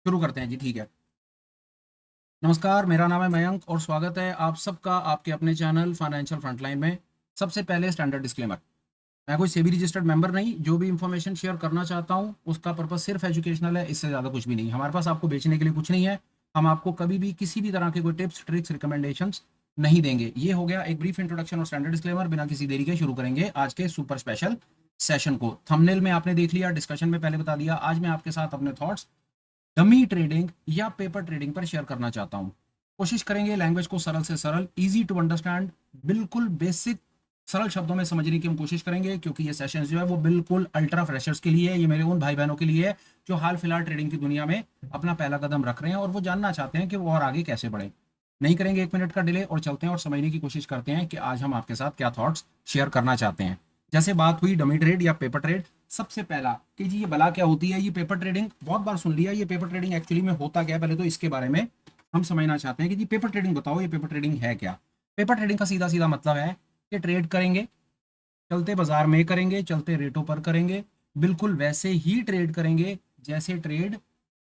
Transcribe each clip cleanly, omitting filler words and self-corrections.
शुरू करते हैं जी, ठीक है। नमस्कार, मेरा नाम है मयंक और स्वागत है आप सबका आपके अपने चैनल फाइनेंशियल फ्रंटलाइन में। सबसे पहले स्टैंडर्ड डिस्क्लेमर, मैं कोई सेबी रजिस्टर्ड मेंबर नहीं। जो भी इंफॉर्मेशन शेयर करना चाहता हूँ उसका पर्पस सिर्फ एजुकेशनल है, इससे ज़्यादा कुछ भी नहीं। हमारे पास आपको बेचने के लिए कुछ नहीं है। हम आपको कभी भी किसी भी तरह के कोई टिप्स ट्रिक्स रिकमेंडेशंस नहीं देंगे। ये हो गया एक ब्रीफ इंट्रोडक्शन और स्टैंडर्ड डिस्क्लेमर। बिना किसी देरी के शुरू करेंगे आज के सुपर स्पेशल सेशन को। थंबनेल में आपने देख लिया, डिस्कशन में पहले बता दिया। आज मैं आपके साथ अपने थॉट्स डमी ट्रेडिंग या पेपर ट्रेडिंग पर शेयर करना चाहता हूं। कोशिश करेंगे लैंग्वेज को सरल से सरल, इजी टू अंडरस्टैंड, बिल्कुल बेसिक सरल शब्दों में समझने की हम कोशिश करेंगे, क्योंकि ये सेशन जो है वो बिल्कुल अल्ट्रा फ्रेशर्स के लिए है। ये मेरे उन भाई बहनों के लिए है जो हाल फिलहाल ट्रेडिंग की दुनिया में अपना पहला कदम रख रहे हैं और वो जानना चाहते हैं कि वो और आगे कैसे बढ़े। नहीं करेंगे 1 मिनट का डिले और चलते हैं और समझने की कोशिश करते हैं कि आज हम आपके साथ क्या थॉट्स शेयर करना चाहते हैं। जैसे बात हुई डमी ट्रेड या पेपर ट्रेड, सबसे पहला कि जी ये भला क्या होती है। ये पेपर ट्रेडिंग बहुत बार सुन लिया, ये पेपर ट्रेडिंग एक्चुअली में होता क्या है, पहले तो इसके बारे में हम समझना चाहते हैं कि जी पेपर ट्रेडिंग बताओ, ये पेपर ट्रेडिंग है क्या। पेपर ट्रेडिंग का सीधा सीधा मतलब है कि ट्रेड करेंगे, चलते बाजार में करेंगे, चलते रेटों पर करेंगे, बिल्कुल वैसे ही ट्रेड करेंगे जैसे ट्रेड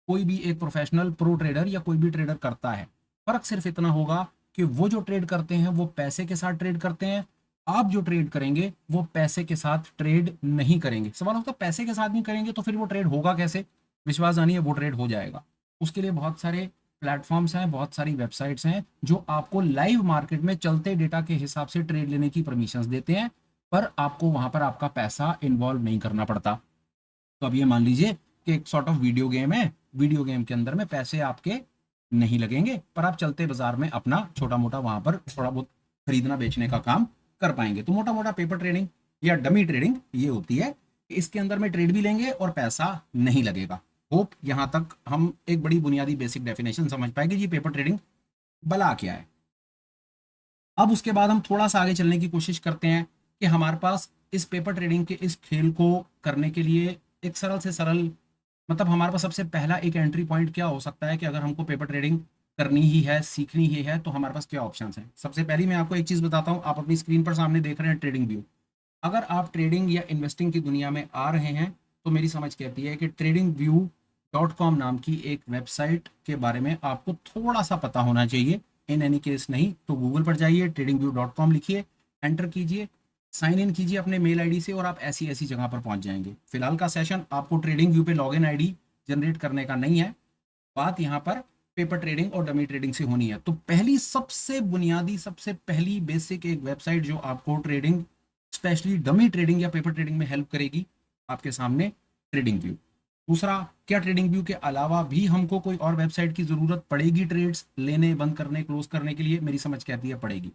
कोई भी एक प्रोफेशनल प्रो ट्रेडर या कोई भी ट्रेडर करता है। फर्क सिर्फ इतना होगा कि वो जो ट्रेड करते हैं वो पैसे के साथ ट्रेड करते हैं, आप जो ट्रेड करेंगे वो पैसे के साथ ट्रेड नहीं करेंगे। सवाल होता है पैसे के साथ नहीं करेंगे तो फिर वो ट्रेड होगा कैसे। विश्वास जानिए, वो ट्रेड हो जाएगा। उसके लिए बहुत सारे प्लेटफॉर्म्स हैं, बहुत सारी वेबसाइट्स हैं जो आपको लाइव मार्केट में चलते डेटा के हिसाब से ट्रेड लेने की परमिशंस देते हैं, पर आपको वहां पर आपका पैसा इन्वॉल्व नहीं करना पड़ता। तो अब ये मान लीजिए कि एक सॉर्ट ऑफ वीडियो गेम है। वीडियो गेम के अंदर में पैसे आपके नहीं लगेंगे, पर आप चलते बाजार में अपना छोटा मोटा वहां पर थोड़ा बहुत खरीदना बेचने का काम कर पाएंगे। तो मोटा मोटा पेपर ट्रेडिंग या डमी ट्रेडिंग ये होती है कि इसके अंदर में ट्रेड भी लेंगे और पैसा नहीं लगेगा। होप यहां तक हम एक बड़ी बुनियादी बेसिक डेफिनेशन समझ पाएंगे जी पेपर ट्रेडिंग भला क्या है। अब उसके बाद हम थोड़ा सा आगे चलने की कोशिश करते हैं कि हमारे पास इस पेपर ट्रेडिंग के इस खेल को करने के लिए एक सरल से सरल, मतलब हमारे पास सबसे पहला एक एंट्री पॉइंट क्या हो सकता है कि अगर हमको पेपर ट्रेडिंग करनी ही है, सीखनी ही है, तो हमारे पास क्या ऑप्शंस हैं। सबसे पहली मैं आपको एक चीज बताता हूं। आप अपनी स्क्रीन पर सामने देख रहे हैं ट्रेडिंग व्यू। अगर आप ट्रेडिंग या इन्वेस्टिंग की दुनिया में आ रहे हैं तो मेरी समझ कहती है कि ट्रेडिंग व्यू .com नाम की एक वेबसाइट के बारे में आपको थोड़ा सा पता होना चाहिए। इन एनी केस नहीं तो गूगल पर जाइए, tradingview.com लिखिए, एंटर कीजिए, साइन इन कीजिए अपने मेल आईडी से और आप ऐसी ऐसी जगह पर पहुंच जाएंगे। फिलहाल का सेशन आपको ट्रेडिंग व्यू पे लॉगिन आईडी जनरेट करने का नहीं है। बात यहाँ पर पेपर ट्रेडिंग और डमी ट्रेडिंग से होनी है। तो पहली सबसे बुनियादी सबसे पहली बेसिक एक वेबसाइट जो आपको ट्रेडिंग स्पेशली डमी ट्रेडिंग या पेपर ट्रेडिंग में हेल्प करेगी, आपके सामने ट्रेडिंग व्यू। दूसरा, क्या ट्रेडिंग व्यू के अलावा भी हमको कोई और वेबसाइट की जरूरत पड़ेगी ट्रेड्स लेने, बंद करने, क्लोज करने के लिए? मेरी समझ कहती है पड़ेगी।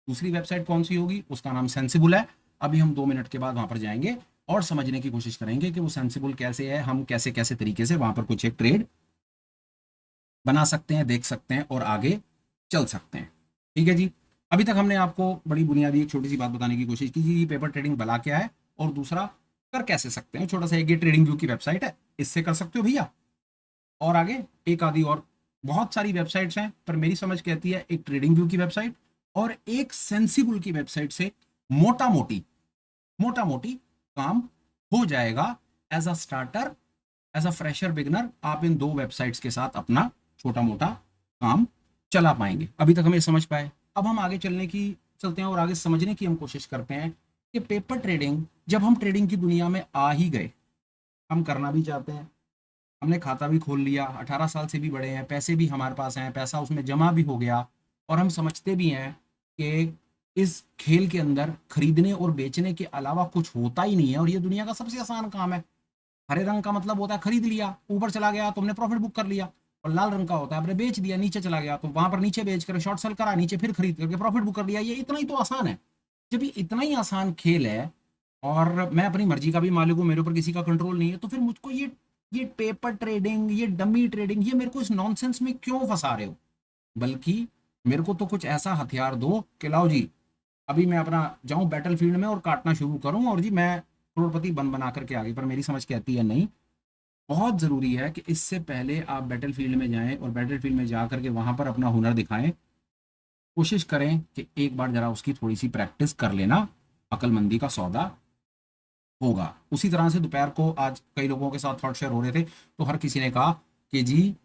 दूसरी वेबसाइट कौन सी होगी? उसका नाम सेंसिबल है। अभी हम 2 मिनट के बाद वहां पर जाएंगे और समझने की कोशिश करेंगे कि वो सेंसिबल कैसे है, हम कैसे कैसे तरीके से वहां पर कुछ एक ट्रेड बना सकते हैं, देख सकते हैं और आगे चल सकते हैं। ठीक है जी। अभी तक हमने आपको बड़ी बुनियादी एक छोटी सी बात बताने की कोशिश की जी पेपर ट्रेडिंग भला क्या है और दूसरा कर कैसे सकते हैं। छोटा सा एक ये ट्रेडिंग व्यू की वेबसाइट है, इससे कर सकते हो भैया। और आगे एक आधी और बहुत सारी वेबसाइट्स हैं, पर मेरी समझ कहती है एक ट्रेडिंग व्यू की वेबसाइट और एक सेंसिबल की वेबसाइट से मोटा मोटी काम हो जाएगा। As a starter, as a fresher beginner, आप इन दो वेबसाइट्स के साथ अपना छोटा मोटा काम चला पाएंगे। अभी तक हमें समझ पाए। अब हम आगे चलते हैं और आगे समझने की हम कोशिश करते हैं कि पेपर ट्रेडिंग, जब हम ट्रेडिंग की दुनिया में आ ही गए, हम करना भी चाहते हैं, हमने खाता भी खोल लिया, 18 साल से भी बड़े हैं, पैसे भी हमारे पास हैं, पैसा उसमें जमा भी हो गया और हम समझते भी हैं कि इस खेल के अंदर खरीदने और बेचने के अलावा कुछ होता ही नहीं है और ये दुनिया का सबसे आसान काम है। हरे रंग का मतलब होता है खरीद लिया, ऊपर चला गया तो हमने प्रॉफिट बुक कर लिया, और लाल रंग का होता है आपने बेच दिया, नीचे चला गया तो वहां पर नीचे बेच कर शॉर्ट सेल करा, नीचे फिर खरीद करके प्रॉफिट बुक कर लिया। ये इतना ही तो आसान है। जब ये इतना ही आसान खेल है और मैं अपनी मर्जी का भी मालिक हूँ, मेरे ऊपर किसी का कंट्रोल नहीं है, तो फिर मुझको ये पेपर ट्रेडिंग, ये डमी ट्रेडिंग, ये मेरे को इस नॉनसेंस में क्यों फंसा रहे हो? बल्कि मेरे को तो कुछ ऐसा हथियार दो कि लाओ जी, अभी मैं अपना जाऊं बैटल फील्ड में और काटना शुरू करूं और जी मैं करोड़पति बना करके आगे। पर मेरी समझ कहती है नहीं, बहुत जरूरी है कि इससे पहले आप बैटल फील्ड में जाएं और बैटल फील्ड में जा करके वहां पर अपना हुनर दिखाएं। कोशिश करें कि एक बार जरा उसकी थोड़ी सी प्रैक्टिस कर लेना, अकलमंदी का सौदा होगा। उसी तरह से दोपहर को आज कई लोगों के साथ थॉट शेयर हो रहे थे तो हर किसी ने कहा कि जी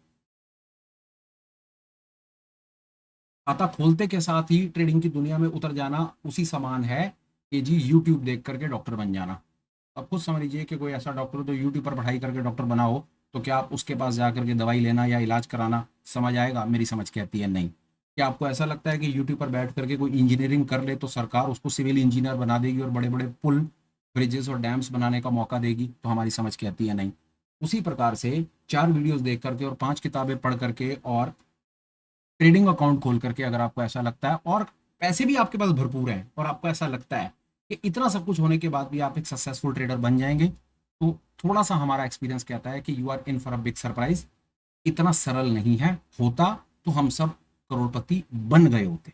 खाता खोलते के साथ ही ट्रेडिंग की दुनिया में उतर जाना उसी समान है कि जी यूट्यूब देख करके डॉक्टर बन जाना। अब खुद समझ लीजिए कि कोई ऐसा डॉक्टर हो तो यूट्यूब पर पढ़ाई करके डॉक्टर बना हो, तो क्या आप उसके पास जा करके दवाई लेना या इलाज कराना समझ आएगा? मेरी समझ कहती है नहीं। क्या आपको ऐसा लगता है कि यूट्यूब पर बैठ करके कोई इंजीनियरिंग कर ले तो सरकार उसको सिविल इंजीनियर बना देगी और बड़े बड़े पुल, ब्रिजेस और डैम्स बनाने का मौका देगी? तो हमारी समझ कहती है नहीं। उसी प्रकार से 4 वीडियोस देख करके और 5 किताबें पढ़ करके और ट्रेडिंग अकाउंट खोल करके अगर आपको ऐसा लगता है और पैसे भी आपके पास भरपूर हैं और आपको ऐसा लगता है कि इतना सब कुछ होने के बाद भी आप एक सक्सेसफुल ट्रेडर बन जाएंगे, तो थोड़ा सा हमारा एक्सपीरियंस कहता है कि you are in for a big surprise. इतना सरल नहीं है, होता तो हम सब करोड़पति बन गए होते।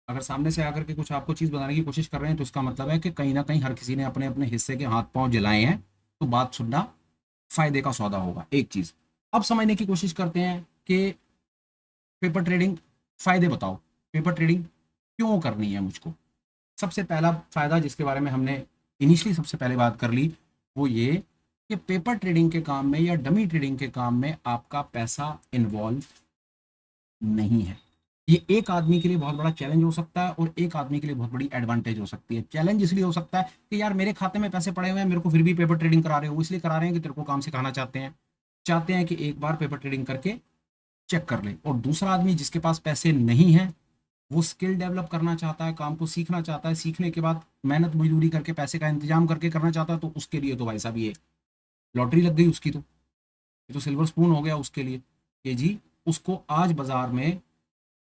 अगर सामने से आकर के कुछ आपको चीज बताने की कोशिश कर रहे हैं तो इसका मतलब है कि कहीं ना कहीं हर किसी ने अपने अपने हिस्से के हाथ पांव जलाए हैं, तो बात सुनना फायदे का सौदा होगा। एक चीज अब समझने की कोशिश करते हैं कि पेपर ट्रेडिंग फायदे बताओ, पेपर ट्रेडिंग क्यों करनी है मुझको। सबसे पहला फायदा जिसके बारे में हमने इनिशियली सबसे पहले बात कर ली वो ये कि पेपर ट्रेडिंग के काम में या डमी ट्रेडिंग के काम में आपका पैसा इन्वॉल्व नहीं है। ये एक आदमी के लिए बहुत बड़ा चैलेंज हो सकता है और एक आदमी के लिए बहुत बड़ी एडवांटेज हो सकती है। चैलेंज इसलिए हो सकता है कि यार मेरे खाते में पैसे पड़े हुए हैं, मेरे को फिर भी पेपर ट्रेडिंग करा रहे हो, इसलिए करा रहे हैं कि तेरे को काम सिखाना चाहते हैं, चाहते हैं कि एक बार पेपर ट्रेडिंग करके चेक कर ले। और दूसरा आदमी जिसके पास पैसे नहीं है, वो स्किल डेवलप करना चाहता है, काम को सीखना चाहता है, सीखने के बाद मेहनत मजदूरी करके पैसे का इंतजाम करके करना चाहता है, तो उसके लिए तो भाई साहब ये लॉटरी लग गई उसकी। तो ये तो सिल्वर स्पून हो गया उसके लिए कि जी उसको आज बाजार में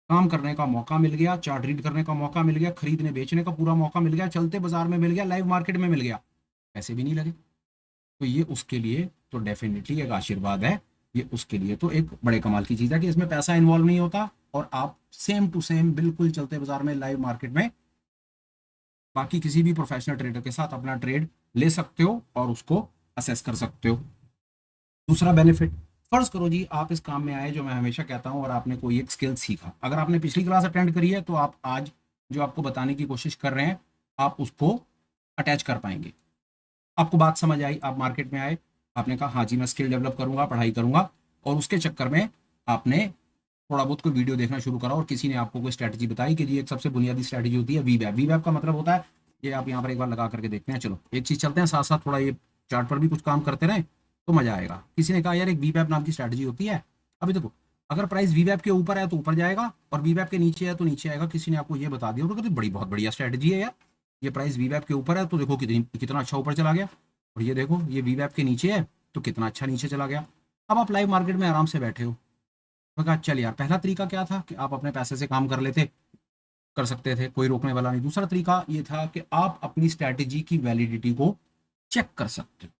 काम करने का मौका मिल गया, चार्ट रीड करने का मौका मिल गया, खरीदने बेचने का पूरा मौका मिल गया, चलते बाजार में मिल गया, लाइव मार्केट में मिल गया, पैसे भी नहीं लगे। तो ये उसके लिए तो डेफिनेटली एक आशीर्वाद है। ये उसके लिए तो एक बड़े कमाल की चीज़ है कि इसमें पैसा इन्वॉल्व नहीं होता और आप सेम टू सेम बिल्कुल चलते बाजार में लाइव मार्केट में बाकी किसी भी प्रोफेशनल ट्रेडर के साथ अपना ट्रेड ले सकते हो और उसको असेस कर सकते हो। दूसरा बेनिफिट, फर्ज करो जी आप इस काम में आए जो मैं हमेशा कहता हूं और आपने कोई एक स्किल सीखा। अगर आपने पिछली क्लास अटेंड करी है तो आप आज जो आपको बताने की कोशिश कर रहे हैं आप उसको अटैच कर पाएंगे। आपको बात समझ आई, आप मार्केट में आए, आपने कहा हाँ जी मैं स्किल डेवलप करूंगा, पढ़ाई करूंगा, और उसके चक्कर में आपने थोड़ा बहुत कोई वीडियो देखना शुरू करा और किसी ने आपको कोई स्ट्रैटेजी बताई कि जी एक सबसे बुनियादी स्ट्रैटेजी होती है वीवैप। वीवैप का मतलब होता है, ये आप यहाँ पर एक बार लगा करके देखते हैं। चलो एक चीज चलते हैं साथ साथ, थोड़ा ये चार्ट पर भी कुछ काम करते रहे तो मजा आएगा। किसी ने कहा यार एक वीवैप नाम की स्ट्रैटेजी होती है। अभी देखो, अगर प्राइस वीवैप के ऊपर है तो ऊपर जाएगा और वीवैप के नीचे है तो नीचे आएगा। किसी ने आपको ये बता दिया तो कहते बड़ी बहुत बढ़िया स्ट्रैटेजी है यार, ये प्राइस वीवैप के ऊपर है तो देखो कितना अच्छा ऊपर चला गया, और ये देखो ये वीवैप के नीचे है तो कितना अच्छा नीचे चला गया। अब आप लाइव मार्केट में आराम से बैठे हो, तो कहा चल यार, पहला तरीका क्या था कि आप अपने पैसे से काम कर लेते, कर सकते थे, कोई रोकने वाला नहीं। दूसरा तरीका ये था कि आप अपनी स्ट्रैटेजी की वैलिडिटी को चेक कर सकते हो।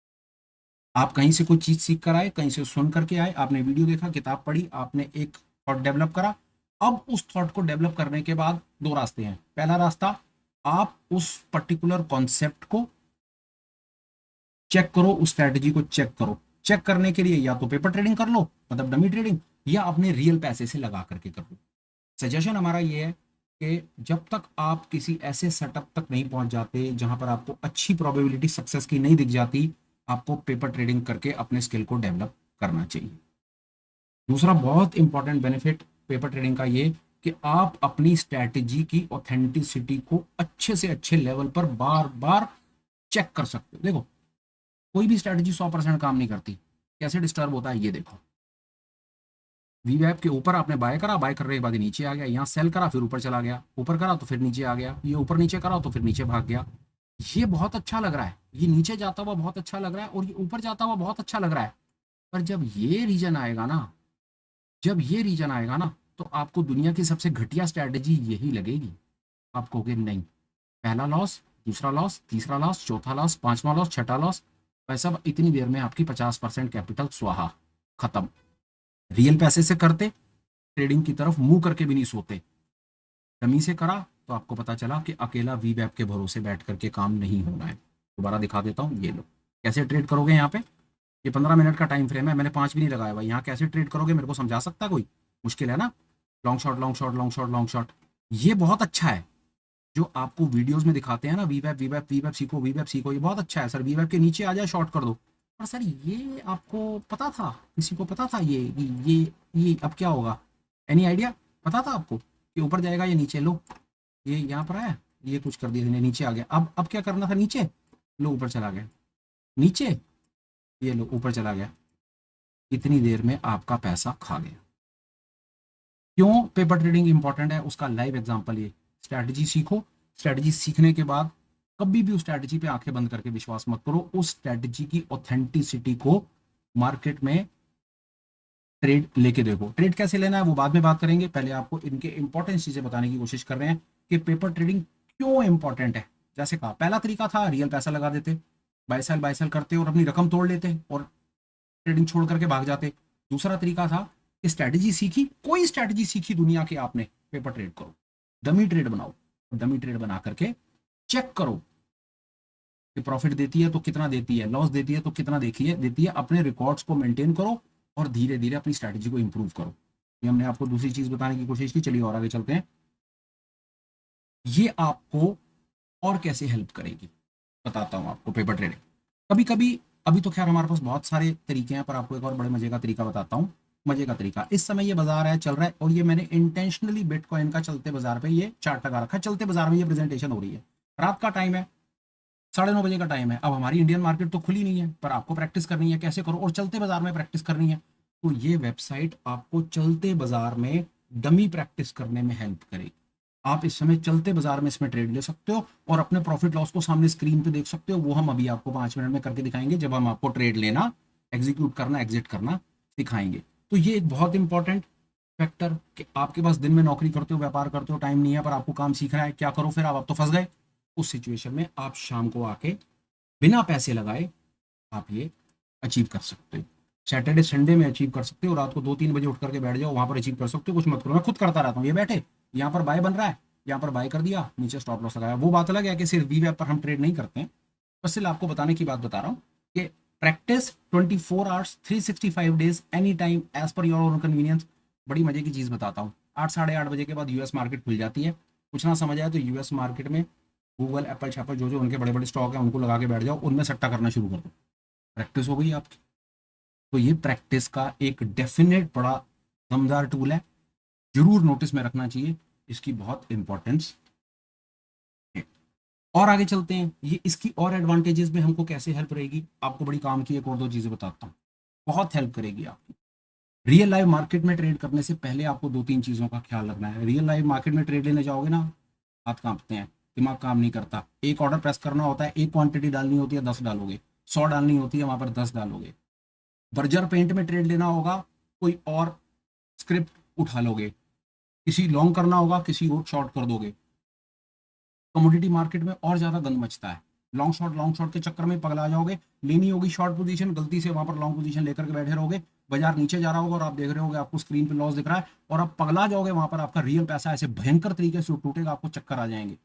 आप कहीं से कोई चीज सीख कर आए, कहीं से सुन करके आए, आपने वीडियो देखा, किताब पढ़ी, आपने एक थॉट डेवलप करा। अब उस थॉट को डेवलप करने के बाद दो रास्ते हैं। पहला रास्ता, आप उस पर्टिकुलर कॉन्सेप्ट को चेक करो, उस स्ट्रैटेजी को चेक करो। चेक करने के लिए या तो पेपर ट्रेडिंग कर लो, मतलब डमी ट्रेडिंग, या अपने रियल पैसे से लगा करके कर लो। सजेशन हमारा ये है कि जब तक आप किसी ऐसे सेटअप तक नहीं पहुंच जाते जहां पर आपको अच्छी प्रोबेबिलिटी सक्सेस की नहीं दिख जाती, आपको पेपर ट्रेडिंग करके अपने स्किल को डेवलप करना चाहिए। दूसरा बहुत इंपॉर्टेंट बेनिफिट पेपर ट्रेडिंग का ये कि आप अपनी स्ट्रैटेजी की ऑथेंटिसिटी को अच्छे से अच्छे लेवल पर बार बार चेक कर सकते हो। देखो कोई भी स्ट्रैटेजी 100% काम नहीं करती। कैसे डिस्टर्ब होता है ये देखो, वीवैप के ऊपर आपने बाय करा, बाय करने के बाद ये नीचे आ गया, यहाँ सेल करा फिर ऊपर चला गया, ऊपर करा तो फिर नीचे आ गया, ये ऊपर नीचे करा तो फिर नीचे भाग गया। ये बहुत अच्छा लग रहा है, ये नीचे जाता हुआ बहुत अच्छा लग रहा है और ये ऊपर जाता हुआ बहुत अच्छा लग रहा है। पर जब ये रीजन आएगा ना, जब ये रीजन आएगा ना, तो आपको दुनिया की सबसे घटिया स्ट्रैटेजी यही लगेगी। आप कहोगे नहीं, पहला लॉस, दूसरा लॉस, तीसरा लॉस, चौथा लॉस, पांचवा लॉस, छठा लॉस, वैसा इतनी देर में आपकी 50% कैपिटल स्वाहा, खत्म। रियल पैसे से करते, ट्रेडिंग की तरफ मुंह करके भी नहीं सोते, डमी से करा तो आपको पता चला कि अकेला वीवैप के भरोसे बैठ करके काम नहीं होना है। दोबारा दिखा देता हूँ, ये लो कैसे ट्रेड करोगे। यहाँ पे ये 15 मिनट का टाइम फ्रेम है, मैंने 5 भी नहीं लगाया भाई। यहाँ कैसे ट्रेड करोगे मेरे को समझा सकता है कोई? मुश्किल है ना। Long shot, long shot, long shot, long shot, ये बहुत अच्छा है जो आपको वीडियोस में दिखाते हैं ना, वीवैप वीवैप वीवैप सीखो, वीवैप सीखो, ये बहुत अच्छा है सर, वीवैप के नीचे आ जाए शॉर्ट कर दो। पर सर ये आपको पता था, किसी को पता था ये अब क्या होगा? Any idea? पता था आपको? कि ऊपर जाएगा या नीचे। लो ये यहाँ पर आया, ये कुछ कर दिया इसने, नीचे आ गया। अब क्या करना था, नीचे, लो ऊपर चला गया, नीचे, ये लो ऊपर चला गया। इतनी देर में आपका पैसा खा गया। क्यों पेपर ट्रेडिंग इंपॉर्टेंट है, उसका लाइव एग्जांपल ये। स्ट्रैटेजी सीखो, स्ट्रैटेजी सीखने के बाद कभी भी उस स्ट्रैटेजी पे आंखें बंद करके विश्वास मत करो। उस स्ट्रैटेजी की ऑथेंटिसिटी को मार्केट में ट्रेड लेके देखो। ट्रेड कैसे लेना है वो बाद में बात करेंगे, पहले आपको इनके इंपॉर्टेंट चीजें बताने की कोशिश कर रहे हैं कि पेपर ट्रेडिंग क्यों इंपॉर्टेंट है। जैसे कहा, पहला तरीका था रियल पैसा लगा देते, बाय सेल करते और अपनी रकम तोड़ लेते और ट्रेडिंग छोड़ करके भाग जाते। दूसरा तरीका था कि स्ट्रैटेजी सीखी, कोई स्ट्रैटेजी सीखी दुनिया की आपने, पेपर ट्रेड करो, डमी ट्रेड बनाओ, डमी ट्रेड बना करके चेक करो कि प्रॉफिट देती है तो कितना देती है, लॉस देती है तो कितना देती है। अपने रिकॉर्ड्स को मेंटेन करो और धीरे धीरे अपनी स्ट्रैटेजी को इंप्रूव करो। ये हमने आपको दूसरी चीज बताने की कोशिश की। चलिए और आगे चलते हैं। ये आपको और कैसे हेल्प करेगी बताता हूं आपको पेपर ट्रेडिंग। कभी कभी, अभी तो खैर हमारे पास बहुत सारे तरीके हैं, पर आपको एक और बड़े मजे का तरीका बताता हूँ। मजे का तरीका, इस समय ये बाजार है चल रहा है और ये मैंने इंटेंशनली बिटकॉइन का चलते बाजार पे ये चार्ट लगा रखा है। चलते बाजार में ये प्रेजेंटेशन हो रही है, रात का टाइम है, 9:30 बजे का टाइम है। अब हमारी इंडियन मार्केट तो खुली नहीं है, पर आपको प्रैक्टिस करनी है, कैसे करो, और चलते बाजार में प्रैक्टिस करनी है। तो ये वेबसाइट आपको चलते बाजार में डमी प्रैक्टिस करने में हेल्प करेगी। आप इस समय चलते बाजार में इसमें ट्रेड ले सकते हो और अपने प्रॉफिट लॉस को सामने स्क्रीन पे देख सकते हो। वो हम अभी आपको 5 मिनट में करके दिखाएंगे, जब हम आपको ट्रेड लेना, एग्जीक्यूट करना, एग्जिट करना सिखाएंगे। तो ये एक बहुत इंपॉर्टेंट फैक्टर कि आपके पास दिन में नौकरी करते हो, व्यापार करते हो, टाइम नहीं है, पर आपको काम सीखना है, क्या करो फिर, आप तो फंस गए। उस सिचुएशन में आप शाम को आके बिना पैसे लगाए आप ये अचीव कर सकते हो। सैटरडे संडे में अचीव कर सकते हो, रात को 2-3 बजे उठ करके बैठ जाओ, वहां पर अचीव कर सकते हो। कुछ मत करो, मैं खुद करता रहता हूँ। ये बैठे, यहाँ पर बाय बन रहा है, यहाँ पर बाय कर दिया, नीचे स्टॉप लॉस लगाया। वो बात अलग है कि सिर्फ वी वेब पर हम ट्रेड नहीं करते हैं, बस सिर्फ आपको बताने की बात बता रहा हूँ कि practice 24 hours 365 days any time as per your own convenience. बड़ी मजे की चीज बताता हूँ, 8-8:30 बजे के बाद यूएस मार्केट खुल जाती है। कुछ ना समझ आए तो यूएस मार्केट में गूगल, एप्पल शैपल जो जो उनके बड़े बड़े स्टॉक हैं उनको लगा के बैठ जाओ, उनमें सट्टा करना शुरू कर दो, प्रैक्टिस हो गई आपकी। तो ये प्रैक्टिस का एक डेफिनेट बड़ा दमदार टूल है, जरूर नोटिस में रखना चाहिए, इसकी बहुत इंपॉर्टेंस है। और आगे चलते हैं, ये इसकी और एडवांटेजेस में हमको कैसे हेल्प रहेगी, आपको बड़ी काम की एक और दो चीजें बताता हूँ, बहुत हेल्प करेगी आपकी। रियल लाइव मार्केट में ट्रेड करने से पहले आपको 2-3 चीजों का ख्याल रखना है। रियल लाइव मार्केट में ट्रेड लेने जाओगे ना, हाथ कांपते हैं, दिमाग काम नहीं करता। एक ऑर्डर प्रेस करना होता है, एक क्वांटिटी डालनी होती है, 10 डालोगे, 100 डालनी होती है, वहां पर 10 डालोगे। बर्जर पेंट में ट्रेड लेना होगा, कोई और स्क्रिप्ट उठा लोगे, किसी लॉन्ग करना होगा, किसी और शॉर्ट कर दोगे। कमोडिटी मार्केट में और ज्यादा गंद मचता है, लॉन्ग शॉर्ट के चक्कर में पगला जाओगे। लेनी होगी शॉर्ट पोजीशन, गलती से वहां पर लॉन्ग पोजीशन लेकर के बैठे रहोगे, बाजार नीचे जा रहा होगा और आप देख रहे होगे आपको स्क्रीन पे लॉस दिख रहा है और आप पगला जाओगे, वहां पर आपका रियल पैसा ऐसे भयंकर तरीके से टूटेगा, आपको चक्कर आ जाएंगे।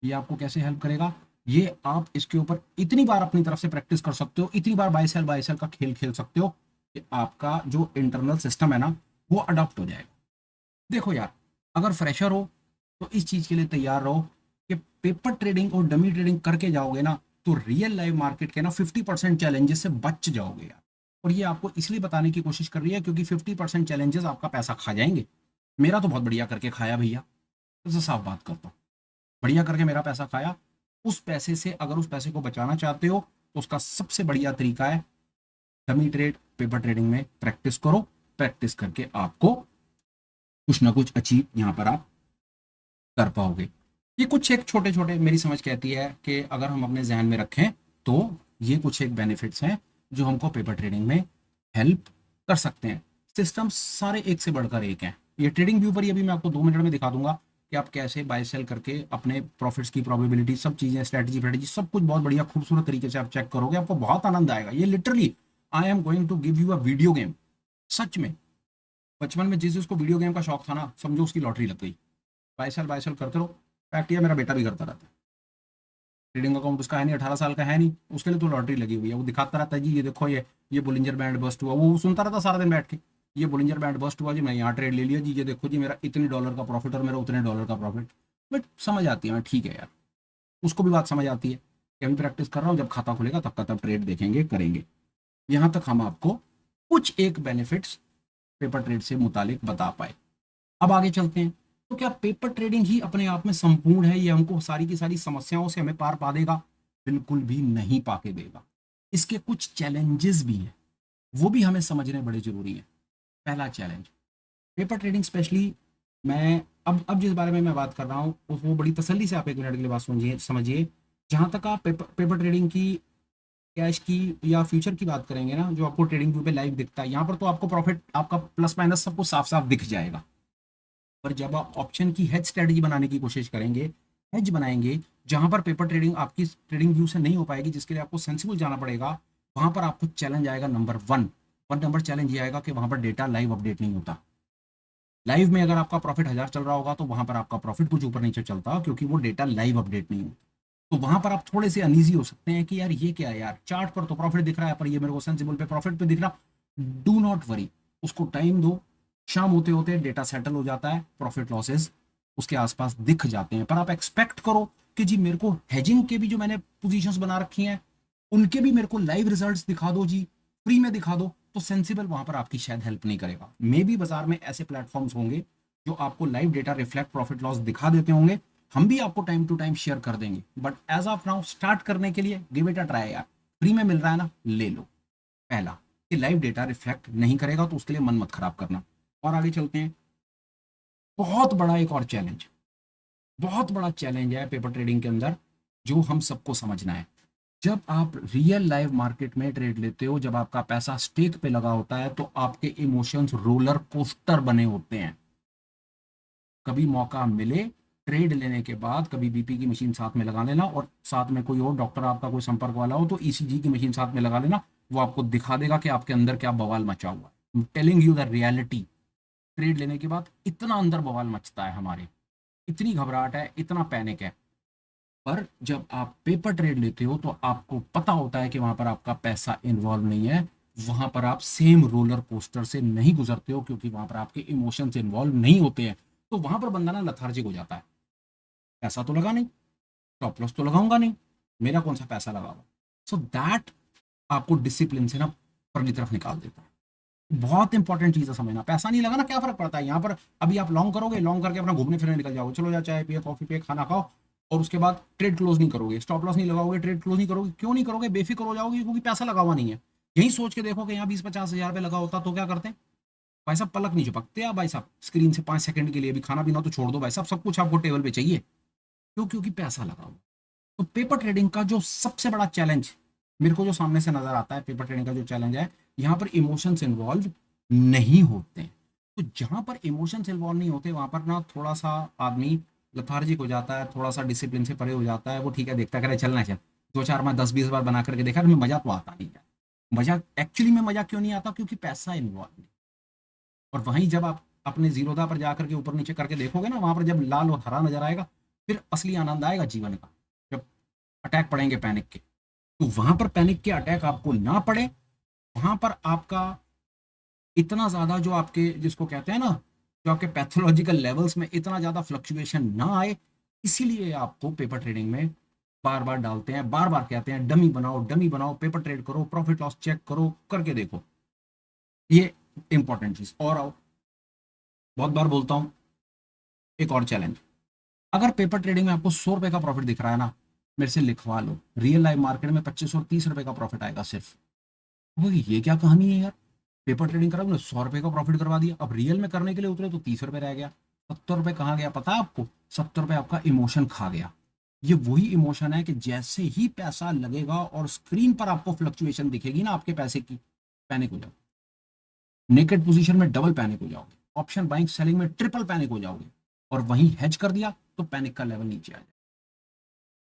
ये आपको कैसे हेल्प करेगा, ये आप इसके ऊपर इतनी बार अपनी तरफ से प्रैक्टिस कर सकते हो, इतनी बार बाय सेल का खेल खेल सकते हो कि आपका जो इंटरनल सिस्टम है ना वो अडॉप्ट हो जाएगा। देखो यार, अगर फ्रेशर हो तो इस चीज के लिए तैयार रहो कि पेपर ट्रेडिंग और डमी ट्रेडिंग करके जाओगे ना तो रियल लाइव मार्केट के ना 50% चैलेंजेस से बच जाओगे यार। और ये आपको इसलिए बताने की कोशिश कर रही है क्योंकि 50% चैलेंजेस आपका पैसा खा जाएंगे। मेरा तो बहुत बढ़िया करके खाया भैया, तो साफ बात करता हूँ, बढ़िया करके मेरा पैसा खाया। उस पैसे से अगर उस पैसे को बचाना चाहते हो तो उसका सबसे बढ़िया तरीका है डमी ट्रेड, पेपर ट्रेडिंग में प्रैक्टिस करो। प्रैक्टिस करके आपको कुछ ना कुछ अचीव यहाँ पर आप कर पाओगे। ये कुछ एक छोटे छोटे, मेरी समझ कहती है कि अगर हम अपने जहन में रखें तो ये कुछ एक बेनिफिट्स हैं जो हमको पेपर ट्रेडिंग में हेल्प कर सकते हैं। सिस्टम सारे एक से बढ़कर एक हैं। ये ट्रेडिंग व्यू पर ही अभी मैं आपको 2 मिनट में दिखा दूंगा कि आप कैसे बाय सेल करके अपने प्रॉफिट्स की प्रोबेबिलिटी, सब चीजें, स्ट्रेटजी सब कुछ बहुत बढ़िया खूबसूरत तरीके से आप चेक करोगे, आपको बहुत आनंद आएगा। ये literally I am going to give you a video game. सच में बचपन में जिस जिसको वीडियो गेम का शौक था ना, समझो उसकी लॉटरी लग गई। बाय सेल करते रहो। फैक्ट ये मेरा बेटा भी करता रहता है, ट्रेडिंग अकाउंट उसका है नहीं, 18 साल का है नहीं, उसके लिए तो लॉटरी लगी हुई है। वो दिखाता रहता है जी, ये देखो ये बोलिंजर बैंड बस्ट हुआ, वो सुनता रहता सारा दिन बैठ के, ये बोलिंजर बैंड बस्ट हुआ जी, मैं यहाँ ट्रेड ले लिया जी, ये देखो जी मेरा इतने डॉलर का प्रॉफिट और मेरा उतने डॉलर का प्रॉफिट। बट समझ आती है, मैं ठीक है यार, उसको भी बात समझ आती है कि अभी प्रैक्टिस कर रहा हूँ, जब खाता खुलेगा तब का तब ट्रेड देखेंगे, करेंगे। यहाँ तक हम आपको कुछ एक बेनिफिट्स पेपर ट्रेड से मुतालिक बता पाए। अब आगे चलते हैं। तो क्या पेपर ट्रेडिंग ही अपने आप में संपूर्ण है, ये हमको सारी की सारी समस्याओं से हमें पार पा देगा? बिल्कुल भी नहीं पाके देगा। इसके कुछ चैलेंजेस भी हैं, वो भी हमें समझने बड़े जरूरी हैं। पहला चैलेंज, पेपर ट्रेडिंग स्पेशली, मैं अब जिस बारे में मैं बात कर रहा हूँ वो बड़ी तसल्ली से आप एक मिनट के लिए बात सुनिए, समझिए। जहां तक आप पेपर ट्रेडिंग की, कैश की या फ्यूचर की बात करेंगे ना, जो आपको ट्रेडिंग व्यू पे लाइव दिखता है, यहाँ पर तो आपको प्रॉफिट आपका प्लस माइनस सबको साफ साफ दिख जाएगा। पर जब आप ऑप्शन की हेज स्ट्रेटजी बनाने की कोशिश करेंगे, हेज बनाएंगे, जहां पर पेपर ट्रेडिंग आपकी ट्रेडिंग व्यू से नहीं हो पाएगी, जिसके लिए आपको सेंसिबल जाना पड़ेगा, वहां पर आपको चैलेंज आएगा नंबर वन नंबर चैलेंज ये आएगा कि वहां पर डेटा लाइव अपडेट नहीं होता। लाइव में अगर आपका प्रॉफिट 1000 चल रहा होगा तो वहां पर आपका प्रॉफिट कुछ ऊपर नीचे चलता, क्योंकि वो डेटा लाइव अपडेट नहीं होता। तो वहां पर आप थोड़े से अनईजी हो सकते हैं कि यार ये क्या है, यार चार्ट पर तो प्रॉफिट दिख रहा है पर ये मेरे को सेंसिबल पे प्रॉफिट पे दिख रहा। डू नॉट वरी, उसको टाइम दो। शाम होते होते डेटा सेटल हो जाता है, प्रॉफिट लॉसेस उसके आसपास दिख जाते हैं। पर आप एक्सपेक्ट करो कि जी मेरे को हेजिंग के भी जो मैंने पोजीशंस बना रखी हैं उनके भी मेरे को लाइव रिजल्ट्स दिखा दो जी, फ्री में दिखा दो, तो सेंसिबल वहां पर आपकी शायद हेल्प नहीं करेगा। मे बी बाजार में ऐसे प्लेटफॉर्म्स होंगे जो आपको live data reflect profit loss दिखा देते होंगे, हम भी आपको टाइम टू टाइम शेयर कर देंगे। But as of now start करने के लिए गिव इट अ ट्राई यार, फ्री में मिल रहा है ना, ले लो। पहला कि लाइव डेटा रिफ्लेक्ट नहीं करेगा तो उसके लिए मन मत खराब करना। और आगे चलते हैं। बहुत बड़ा एक और चैलेंज, बहुत बड़ा चैलेंज है पेपर ट्रेडिंग के अंदर, जो हम सबको समझना है। जब आप रियल लाइव मार्केट में ट्रेड लेते हो, जब आपका पैसा स्टेक पे लगा होता है, तो आपके इमोशंस रोलर कोस्टर बने होते हैं। कभी मौका मिले ट्रेड लेने के बाद, कभी बीपी की मशीन साथ में लगा लेना, और साथ में कोई और डॉक्टर आपका कोई संपर्क वाला हो तो ईसीजी की मशीन साथ में लगा लेना। वो आपको दिखा देगा कि आपके अंदर क्या बवाल मचा हुआ है। Telling you the reality, trade लेने के बाद इतना अंदर बवाल मचता है हमारे, इतनी घबराहट है, इतना पैनिक है। पर जब आप पेपर ट्रेड लेते हो तो आपको पता होता है कि वहां पर आपका पैसा इन्वॉल्व नहीं है, वहां पर आप सेम रोलर कोस्टर से नहीं गुजरते हो, क्योंकि वहां पर आपके इमोशंस इन्वॉल्व नहीं होते हैं। तो वहां पर बंदा ना लथार्जिक हो जाता है। पैसा तो लगा नहीं, स्टॉप लॉस तो लगाऊंगा नहीं, मेरा कौन सा पैसा लगा हुआ। सो दैट आपको डिसिप्लिन से ना परली तरफ निकाल देता है। बहुत इंपॉर्टेंट चीज है समझना। पैसा नहीं लगा ना, क्या फर्क पड़ता है यहाँ पर। अभी आप लॉन्ग करोगे, लॉन्ग करके अपना घूमने फिरने निकल जाओगे, चलो या चाय पिए, कॉफी पिए, खाना खाओ, और उसके बाद ट्रेड क्लोज नहीं करोगे, स्टॉप लॉस नहीं लगाओगे, ट्रेड क्लोज नहीं करोगे। क्यों नहीं करोगे? बेफिक्र हो जाओगे, क्योंकि पैसा लगा हुआ नहीं है। यही सोच के देखो कि यहाँ 20-50 हजार रुपये लगा होता तो क्या करते हैं भाई साहब? पलक नहीं झपकते आप भाई साहब स्क्रीन से 5 सेकंड के लिए भी। खाना पीना तो छोड़ दो भाई साहब, सब कुछ आपको टेबल पे चाहिए। क्यों? क्योंकि पैसा लगा हुआ। तो पेपर ट्रेडिंग का जो सबसे बड़ा चैलेंज मेरे को जो सामने से नजर आता है, पेपर ट्रेडिंग का जो चैलेंज है, यहाँ पर इमोशंस इन्वॉल्व नहीं होते हैं। तो जहां पर इमोशंस इन्वॉल्व नहीं होते वहां पर ना थोड़ा सा आदमी लथार्जिक हो जाता है, थोड़ा सा डिसिप्लिन से परे हो जाता है। वो ठीक है, देखता करे चलना चल, दो चार मैं 10-20 बार बना करके देखा, तो मजा तो आता नहीं है। मजा एक्चुअली में मजा क्यों नहीं आता? क्योंकि पैसा इन्वॉल्व नहीं। और वहीं जब आप अपने जीरोधा पर जाकर के ऊपर नीचे करके देखोगे ना, वहां पर जब लाल और हरा नजर आएगा, फिर असली आनंद आएगा जीवन का। जब अटैक पड़ेंगे पैनिक के, तो वहां पर पैनिक के अटैक आपको ना पड़े, वहां पर आपका इतना ज्यादा जो आपके जिसको कहते हैं ना, जो आपके पैथोलॉजिकल लेवल्स में इतना ज्यादा फ्लक्चुएशन ना आए, इसीलिए आपको पेपर ट्रेडिंग में बार बार डालते हैं, बार बार कहते हैं डमी बनाओ, डमी बनाओ, पेपर ट्रेड करो, प्रॉफिट लॉस चेक करो, करके देखो। ये इंपॉर्टेंट चीज। और आओ, बहुत बार बोलता हूं, एक और चैलेंज। अगर पेपर ट्रेडिंग में आपको 100 रुपए का प्रॉफिट दिख रहा है ना, मेरे से लिखवा लो, रियल लाइफ मार्केट में 25 और 30 रुपए का प्रॉफिट आएगा सिर्फ। ये क्या कहानी है यार? पेपर ट्रेडिंग करा, 100 रुपए का प्रॉफिट करवा दिया, अब रियल में करने के लिए उतरे तो 30 रुपए रह गया। 70 रुपए कहाँ गया पता है आपको? 70 रुपए आपका इमोशन खा गया। ये वही इमोशन है कि जैसे ही पैसा लगेगा और स्क्रीन पर आपको फ्लक्चुएशन दिखेगी ना आपके पैसे की, पैनिक हो जाओगे। नेकेड पोजीशन में डबल पैनिक हो जाओगे, ऑप्शन बाइंग सेलिंग में ट्रिपल पैनिक हो जाओगे। और वहीं हेज कर दिया तो पैनिक का लेवल नीचे आ जाए।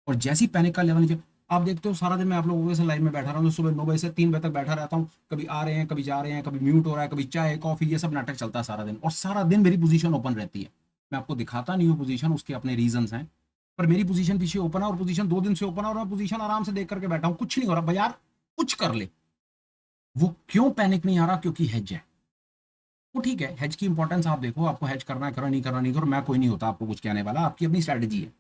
और जैसी पैनिक का लेवल नीचे, आप देखते हो सारा दिन मैं आप लोगों के साथ लाइव में बैठा रहा हूँ, सुबह 9 बजे से 3 बजे तक बैठा रहता हूँ। कभी आ रहे हैं, कभी जा रहे हैं, कभी म्यूट हो रहा है, कभी चाय कॉफी, ये सब नाटक चलता है सारा दिन। और सारा दिन मेरी पोजीशन ओपन रहती है। मैं आपको दिखाता नहीं हूँ पोजीशन, उसके अपने रीजंस हैं। पर मेरी पोजीशन पीछे ओपन है, और पोजीशन 2 दिन से ओपन है, और मैं पोजीशन आराम से देख करके बैठा हूँ, कुछ नहीं हो रहा। बाजार कुछ कर ले, वो क्यों पैनिक नहीं आ रहा? क्योंकि हेज है। वो ठीक है, हेज की इंपॉर्टेंस आप देखो, आपको हेज करना है करो, नहीं करना नहीं करो, मैं कोई नहीं होता आपको कुछ कहने वाला। आपकी अपनी स्ट्रैटेजी है।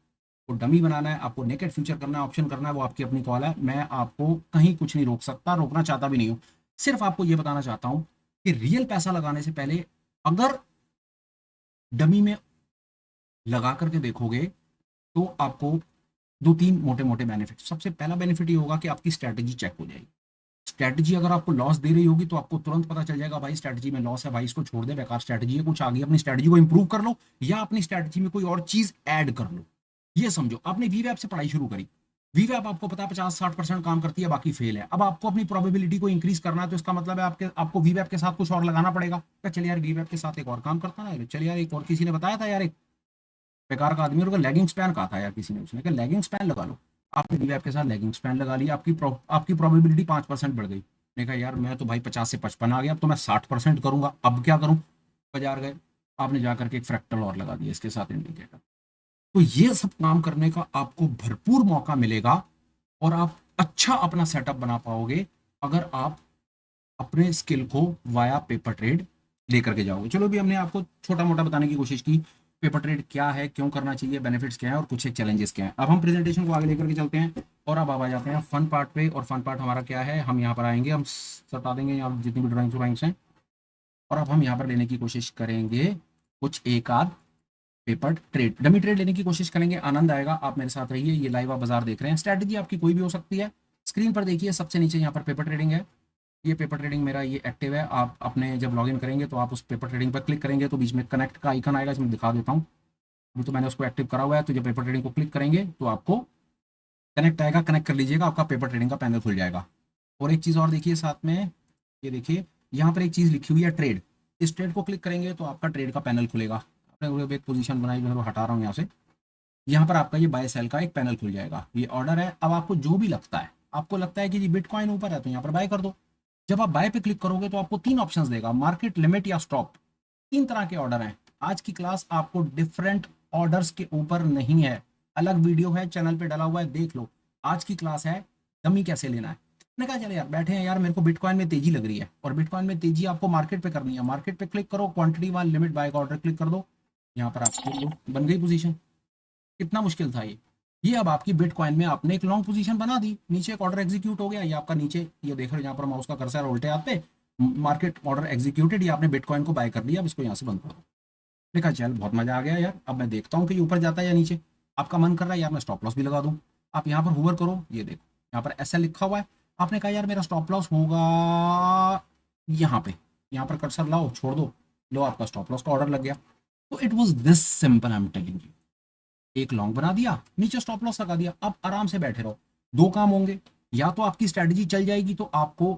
वो डमी बनाना है, आपको नेकेड फ्यूचर करना है, ऑप्शन करना है, वो आपकी अपनी कॉल है। मैं आपको कहीं कुछ नहीं रोक सकता, रोकना चाहता भी नहीं हूं। सिर्फ आपको ये बताना चाहता हूं कि रियल पैसा लगाने से पहले अगर डमी में लगा करके देखोगे तो आपको दो तीन मोटे मोटे बेनिफिट। सबसे पहला बेनिफिट ये होगा कि आपकी स्ट्रैटेजी चेक हो जाएगी। स्ट्रैटेजी अगर आपको लॉस दे रही होगी तो आपको तुरंत पता चल जाएगा भाई स्ट्रैटेजी में लॉस है, भाई इसको छोड़ दे, बेकार स्ट्रैटेजी है, कुछ आगे अपनी स्ट्रैटेजी को इंप्रूव कर लो या अपनी स्ट्रैटेजी में कोई और चीज ऐड कर लो। ये समझो आपने वीवैप से पढ़ाई शुरू करी, वीवैप आपको पता है 50-60% काम करती है, बाकी फेल है। अब आपको अपनी प्रोबेबिलिटी को इंक्रीज करना है तो इसका मतलब है आपको वीवैप के साथ कुछ और लगाना पड़ेगा। चलिए यार वीवैप के साथ एक और काम करता ना, चलिए यार एक और किसी ने बताया था यार, एक बेकार का आदमी और लेगिंग स्पैन कहा था यार किसी ने, उसने कहा लेगिंग स्पैन लगा लो। आपने वीवैप के साथ लेगिंग स्पैन लगा लिया, आपकी प्रोबेबिलिटी 5% बढ़ गई। मैंने कहा यार मैं तो भाई 50 से 55 आ गया, अब तो मैं 60% करूंगा, अब क्या करूं। बाजार गए, आपने जाकर के एक फ्रैक्टल और लगा दिया इसके साथ इंडिकेटर। तो ये सब काम करने का आपको भरपूर मौका मिलेगा और आप अच्छा अपना सेटअप बना पाओगे अगर आप अपने स्किल को वाया पेपर ट्रेड लेकर के जाओगे। चलो भी हमने आपको छोटा मोटा बताने की कोशिश की पेपर ट्रेड क्या है, क्यों करना चाहिए, बेनिफिट्स क्या है और कुछ एक चैलेंजेस क्या है। अब हम प्रेजेंटेशन को आगे लेकर के चलते हैं और अब आ जाते हैं फन पार्ट पे। और फन पार्ट हमारा क्या है, हम यहाँ पर आएंगे, हम सता देंगे यहाँ जितनी भी ड्राइंग्स हैं और अब हम यहाँ पर लेने की कोशिश करेंगे कुछ एक आध पेपर ट्रेड, डमी ट्रेड लेने की कोशिश करेंगे। आनंद आएगा, आप मेरे साथ रहिए। ये लाइव आप बाजार देख रहे हैं, स्ट्रैटेजी आपकी कोई भी हो सकती है। स्क्रीन पर देखिए सबसे नीचे यहाँ पर पेपर ट्रेडिंग है, ये पेपर ट्रेडिंग मेरा ये एक्टिव है। आप अपने जब लॉगिन करेंगे तो आप उस पेपर ट्रेडिंग पर क्लिक करेंगे तो बीच में कनेक्ट का आइकन आएगा, इसमें दिखा देता हूँ। अभी तो मैंने उसको एक्टिव करा हुआ है, तो जब पेपर ट्रेडिंग को क्लिक करेंगे तो आपको कनेक्ट आएगा, कनेक्ट कर लीजिएगा, आपका पेपर ट्रेडिंग का पैनल खुल जाएगा। और एक चीज़ और देखिए साथ में, ये देखिए यहाँ पर एक चीज़ लिखी हुई है ट्रेड, इस ट्रेड को क्लिक करेंगे तो आपका ट्रेड का पैनल खुलेगा। आपने एक पोजीशन बनाई जो है वो हटा रहा हूँ यहाँ से, यहाँ पर आपका ये बाय सेल का एक पैनल खुल जाएगा, ये ऑर्डर है। अब आपको जो भी लगता है, आपको लगता है कि जी बिटकॉइन ऊपर है तो यहाँ पर बाय कर दो। जब आप बाय पे क्लिक करोगे तो आपको तीन ऑप्शंस देगा, मार्केट, लिमिट या स्टॉप। तीन तरह के ऑर्डर हैं। आज की क्लास आपको डिफरेंट ऑर्डर्स के ऊपर नहीं है, अलग वीडियो है चैनल पे डाला हुआ है, देख लो। आज की क्लास है डमी कैसे लेना है। मैंने कहा चले यार बैठे हैं यार, मेरे को बिटकॉइन में तेजी लग रही है और बिटकॉइन में तेजी आपको मार्केट पे करनी है। मार्केट पे क्लिक करो, क्वांटिटी वन लिमिट बाय का ऑर्डर क्लिक कर दो, यहाँ पर आपको बन गई पोजीशन। कितना मुश्किल था ये अब आपकी बिटकॉइन में आपने एक लॉन्ग पोजीशन बना दी, नीचे एक ऑर्डर एग्जीक्यूट हो गया, ये आपका नीचे ये देख रहे हो, यहाँ पर माउस का कर्सर है उल्टे हाथ पे, मार्केट ऑर्डर एग्जीक्यूटेड, ये आपने बिटकॉइन को बाय कर लिया। अब इसको यहाँ से बंद कर दो। देखा चल बहुत मजा आ गया यार, अब मैं देखता हूँ कि ऊपर जाता है या नीचे। आपका मन कर रहा है यार मैं स्टॉप लॉस भी लगा दूँ, आप यहाँ पर हुवर करो, ये देखो यहाँ पर ऐसा लिखा हुआ है। आपने कहा यार मेरा स्टॉप लॉस होगा यहाँ पे, यहाँ पर कर्सर लाओ, छोड़ दो, लो आपका स्टॉप लॉस का ऑर्डर लग गया। तो it was this simple, I am telling you. एक लॉन्ग बना दिया, नीचे स्टॉप लॉस लगा दिया, अब आराम से बैठे रहो। दो काम होंगे, या तो आपकी स्ट्रैटेजी चल जाएगी तो आपको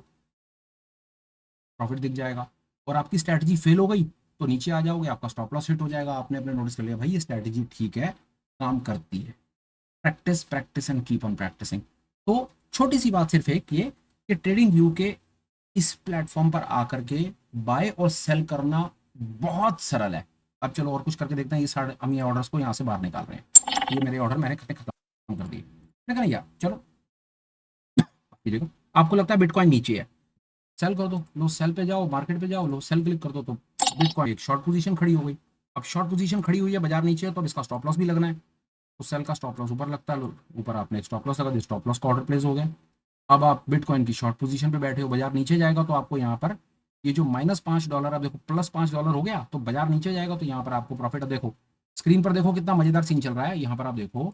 प्रॉफिट दिख जाएगा, और आपकी स्ट्रैटेजी फेल हो गई तो नीचे आ जाओगे, आपका स्टॉप लॉस हिट हो जाएगा। आपने अपने नोटिस कर लिया भाई ये स्ट्रैटेजी ठीक है, काम करती है। Practice practice and keep on practising. तो छोटी सी बात सिर्फ एक ये कि ट्रेडिंग व्यू के इस प्लेटफॉर्म पर आकर के बाय और सेल करना बहुत सरल है। अब चलो और कुछ करके देखते हैं। ये सारे हम ये ऑर्डर्स को यहाँ से बाहर निकाल रहे हैं, ये मेरे ऑर्डर मैंने खत्म कर दिए। मैंने कहा यार चलो देखो, आपको लगता है बिटकॉइन नीचे है, सेल कर दो, लो सेल पे जाओ, मार्केट पे जाओ, लो सेल क्लिक कर दो, तो बिटकॉइन एक शॉर्ट पोजीशन खड़ी हो गई। अब शॉर्ट पोजीशन खड़ी हुई है, बाजार नीचे है, तो अब इसका स्टॉप लॉस भी लगना है। तो सेल का स्टॉप लॉस ऊपर लगता है, लो ऊपर आपने एक स्टॉप लॉस लगा दिया, स्टॉप लॉस का ऑर्डर प्लेस हो गया। अब आप बिटकॉइन की शॉर्ट पोजीशन पे बैठे हो, बाजार नीचे जाएगा तो आपको यहाँ पर ये जो -$5 आप देखो +$5 हो गया, तो बाजार नीचे जाएगा तो यहाँ पर आपको प्रॉफिट। देखो स्क्रीन पर देखो कितना मजेदार सीन चल रहा है। यहाँ पर आप देखो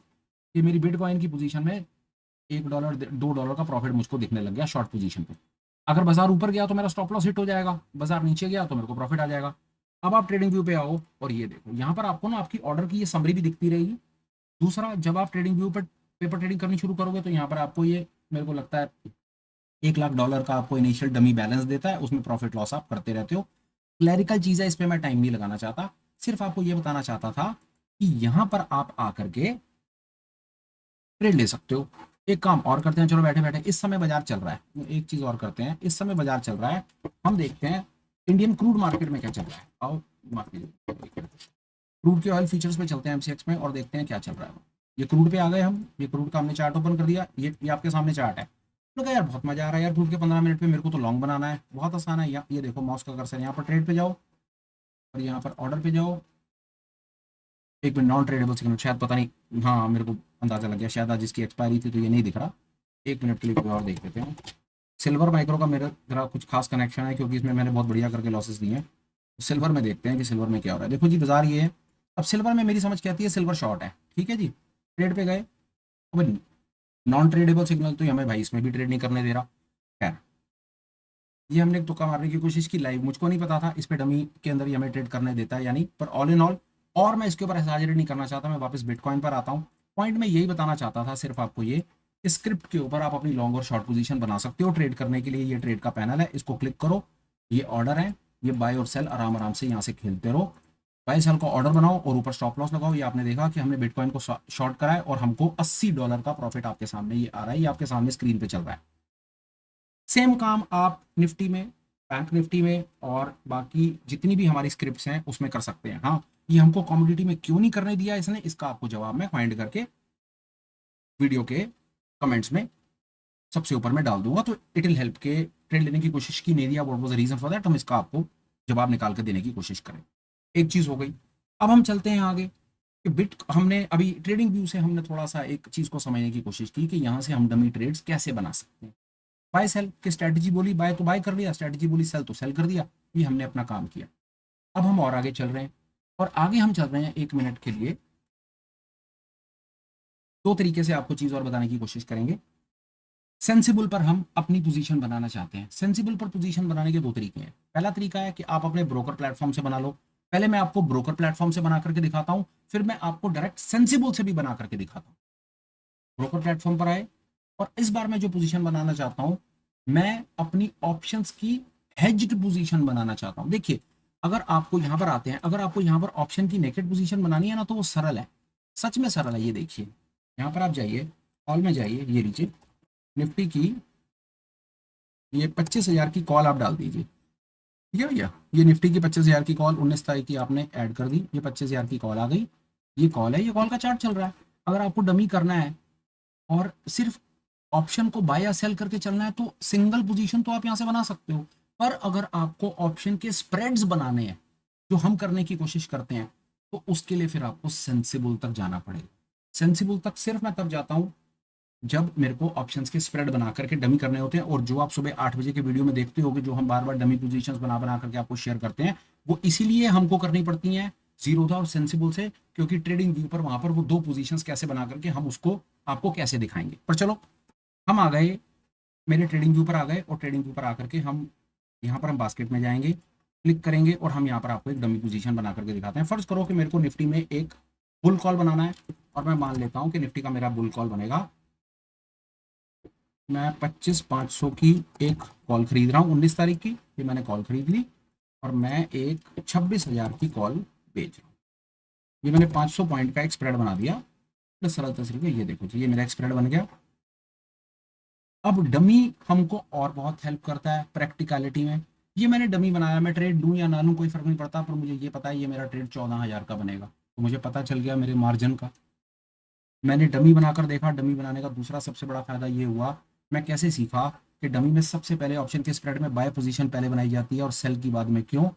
कि मेरी बिटकॉइन की पोजीशन में $1 $2 का प्रॉफिट मुझको दिखने लग गया शॉर्ट पोजीशन पे। अगर बाजार ऊपर गया तो मेरा स्टॉप लॉस हिट हो जाएगा, बाजार नीचे गया तो मेरे को प्रॉफिट आ जाएगा। अब आप ट्रेडिंग व्यू पे आओ और ये देखो यहाँ पर आपको ना आपकी ऑर्डर की ये समरी भी दिखती रहेगी। दूसरा, जब आप ट्रेडिंग व्यू पर पेपर ट्रेडिंग करनी शुरू करोगे तो यहाँ पर आपको ये मेरे को लगता है $1 लाख का आपको इनिशियल डमी बैलेंस देता है, उसमें प्रॉफिट लॉस आप करते रहते हो। क्लैरिकल चीज़ है, इस पर मैं टाइम नहीं लगाना चाहता, सिर्फ आपको ये बताना चाहता था कि यहाँ पर आप आकर के ट्रेड ले सकते हो। एक काम और करते हैं, चलो बैठे बैठे इस समय बाजार चल रहा है, एक चीज़ और करते हैं, इस समय बाजार चल रहा है, हम देखते हैं इंडियन क्रूड मार्केट में क्या चल रहा है। आओ क्रूड के ऑयल फीचर्स पे चलते हैं एमसीएक्स में और देखते हैं क्या चल रहा है। ये क्रूड पे आ गए हम, ये क्रूड का हमने चार्ट ओपन कर दिया, ये आपके सामने चार्ट है। तो कहा यार बहुत मजा आ रहा है यार क्रूड के 15 मिनट पे, मेरे को तो लॉन्ग बनाना है, बहुत आसान है। ये देखो माउस का कर्सर, यहाँ पर ट्रेड पे जाओ और यहाँ पर ऑर्डर पे जाओ। एक मिनट, नॉन ट्रेडेबल सिग्नल शायद, पता नहीं, हाँ मेरे को अंदाजा लग गया, शायद आज इसकी एक्सपायरी थी तो ये नहीं दिख रहा। एक मिनट के लिए कोई और देख लेते हैं। सिल्वर माइक्रो का मेरा जरा कुछ खास कनेक्शन है क्योंकि इसमें मैंने बहुत बढ़िया करके लॉसेस दिए हैं। सिल्वर में देखते हैं कि सिल्वर में क्या हो रहा है। देखो जी बाजार ये है, अब सिल्वर में मेरी समझ क्या आती है, सिल्वर शॉर्ट है, ठीक है जी, ट्रेड पे गए। अब नॉन ट्रेडेबल सिग्नल तो हमें भाई इसमें भी ट्रेड नहीं करने दे रहा। खैर, ये हमने एक तुक्का मारने की कोशिश की, लाइव मुझको नहीं पता था इस पे डमी के अंदर ही हमें ट्रेड करने देता है यानी, पर ऑल इन ऑल, और मैं इसके ऊपर एग्जैजरेट नहीं करना चाहता, मैं वापस बिटकॉइन पर आता हूँ। पॉइंट में यही बताना चाहता था सिर्फ आपको, ये स्क्रिप्ट के ऊपर आप अपनी लॉन्ग और शॉर्ट पोजीशन बना सकते हो ट्रेड करने के लिए। ये ट्रेड का पैनल है, इसको क्लिक करो, ये ऑर्डर है, ये बाय और सेल आराम आराम से यहाँ से खेलते रहो। बाय सेल का ऑर्डर बनाओ और ऊपर स्टॉप लॉस लगाओ। ये आपने देखा कि हमने बिटकॉइन को शॉर्ट करा है और हमको $80 का प्रॉफिट आपके सामने ये आ रहा है, ये आपके सामने स्क्रीन पे चल रहा है। सेम काम आप निफ्टी में, बैंक निफ्टी में और बाकी जितनी भी हमारी स्क्रिप्ट्स हैं उसमें कर सकते हैं। हाँ, ये हमको कमोडिटी में क्यों नहीं करने दिया इसने, इसका आपको जवाब मैं फाइंड करके वीडियो के कमेंट्स में सबसे ऊपर में डाल दूंगा, तो इट विल हेल्प के ट्रेड लेने की कोशिश की नहीं दिया, what was the reason for that, हम इसका आपको जवाब निकाल कर देने की कोशिश करें। एक चीज हो गई। अब हम चलते हैं आगे कि बिट, हमने अभी ट्रेडिंग व्यू से हमने थोड़ा सा एक चीज को समझने की कोशिश की कि यहाँ से हम डमी ट्रेड्स कैसे बना सकते हैं। बाय सेल की स्ट्रैटेजी बोली, बाय तो बाय कर लिया, स्ट्रैटेजी बोली सेल तो सेल कर दिया, ये हमने अपना काम किया। अब हम और आगे चल रहे हैं, और आगे हम चल रहे हैं 1 मिनट के लिए, दो तरीके से आपको चीज और बताने की कोशिश करेंगे। सेंसिबल पर हम अपनी पोजीशन बनाना चाहते हैं। सेंसिबल पर पोजीशन बनाने के दो तरीके हैं। पहला तरीका है कि आप अपने ब्रोकर प्लेटफॉर्म से बना लो। पहले मैं आपको ब्रोकर प्लेटफॉर्म से बना करके दिखाता हूं, फिर मैं आपको डायरेक्ट सेंसिबल से भी बना करके दिखाता हूं। ब्रोकर प्लेटफॉर्म पर आए, और इस बार मैं जो पोजीशन बनाना चाहता हूं, मैं अपनी ऑप्शंस की हेज्ड पोजीशन बनाना चाहता हूं। देखिए, अगर आपको यहां पर आते हैं, अगर आपको यहां पर ऑप्शन की नेकेड पोजीशन बनानी है ना, तो वो सरल है, सच में सरल है। ये देखिए, यहां पर आप जाइए, कॉल में जाइए, ये नीचे निफ्टी की ये 25,000 की कॉल आप डाल दीजिए, ठीक है भैया। ये निफ्टी की 25,000 की कॉल 19 तारीख की आपने ऐड कर दी, ये 25,000 की कॉल आ गई, ये कॉल है, ये कॉल का चार्ट चल रहा है। अगर आपको डमी करना है और सिर्फ ऑप्शन को बाय या सेल करके चलना है, तो सिंगल पोजीशन तो आप यहाँ से बना सकते हो, पर अगर आपको ऑप्शन के स्प्रेड्स बनाने हैं, जो हम करने की कोशिश करते हैं, तो उसके लिए फिर आपको सेंसिबल तक जाना पड़ेगा। सेंसिबल तक सिर्फ मैं तब जाता हूँ जब मेरे को ऑप्शंस के स्प्रेड बना करके डमी करने होते हैं, और जो आप सुबह 8 बजे के वीडियो में देखते होगे, जो हम बार बार डमी पोजीशंस बना बना करके आपको शेयर करते हैं, वो इसीलिए हमको करनी पड़ती हैं जीरोधा और सेंसिबल से, क्योंकि ट्रेडिंग व्यू पर वहां पर वो दो पोजीशंस कैसे बना करके हम उसको आपको कैसे दिखाएंगे। पर चलो, हम आ गए, मेरे ट्रेडिंग व्यू पर आ गए, और ट्रेडिंग व्यू पर आकर के हम यहाँ पर हम बास्केट में जाएंगे, क्लिक करेंगे, और हम यहाँ पर आपको एक डमी पोजीशन बना करके दिखाते हैं। फर्ज करो कि मेरे को निफ्टी में एक बुल कॉल बनाना है, और मैं मान लेता हूँ कि निफ्टी का मेरा बुल कॉल बनेगा, मैं 25,500 की एक कॉल खरीद रहा हूँ 19 तारीख की, ये मैंने कॉल खरीद ली, और मैं एक 26,000 की कॉल बेच रहा हूँ। ये मैंने 500 पॉइंट का एक स्प्रेड बना दिया, बस सरल तरीके, ये देखो जी, ये मेरा एक स्प्रेड बन गया। अब डमी हमको और बहुत हेल्प करता है प्रैक्टिकलिटी में। ये मैंने डमी बनाया, मैं ट्रेड लूँ या ना लूँ कोई फर्क नहीं पड़ता, पर मुझे ये पता है ये मेरा ट्रेड 14,000 का बनेगा, तो मुझे पता चल गया मेरे मार्जिन का। मैंने डमी बनाकर देखा। डमी बनाने का दूसरा सबसे बड़ा फायदा ये हुआ, मैं कैसे सीखा कि डमी में सबसे पहले ऑप्शन के स्प्रेड में बाय पोजीशन पहले बनाई जाती है और सेल की बाद में, क्यों,